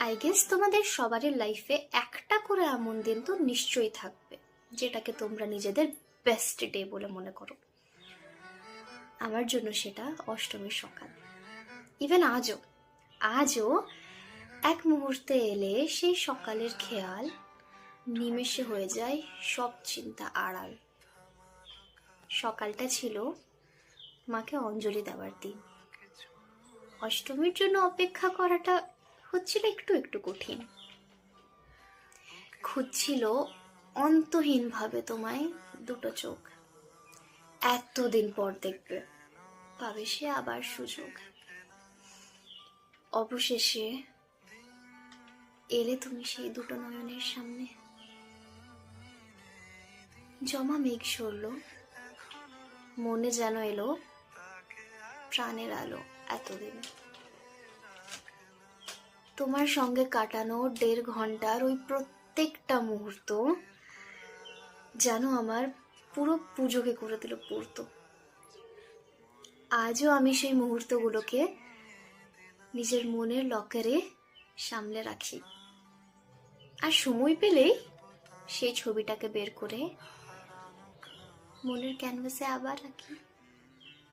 I guess তোমাদের সবারই লাইফে একটা করে এমন দিন তো নিশ্চয়ই থাকবে যেটাকে তোমরা নিজেদের বেস্ট ডে বলে মনে করো। আমার জন্য সেটা অষ্টমীর সকাল। ইভেন আজও এক মুহূর্তে এলে সেই সকালের খেয়াল নিমেষে হয়ে যায় সব চিন্তা আড়াল। সকালটা ছিল মাকে অঞ্জলি দেওয়ার দিন। অষ্টমীর জন্য অপেক্ষা করাটা হচ্ছিল একটু একটু কঠিন। খুঁজছিল অন্তহীনভাবে তোমায় দুটো চোখ। এতদিন পর দেখবে, পাবে সে আবার সুযোগ। অবশেষে এলে তুমি সেই দুটো নয়নের সামনে। জমা মেঘ সরল, মনে যেন এলো প্রাণের আলো। এতদিন তোমার সঙ্গে কাটানো 1.5 ঘন্টার ওই প্রত্যেকটা মুহূর্ত যেন আমার পুরো পুজোকে করে দিল পূর্ত। আজও আমি সেই মুহূর্তগুলোকে নিজের মনের লকারে সামলে রাখি, আর সময় পেলেই সেই ছবিটাকে বের করে মনের ক্যানভাসে আবার আঁকি।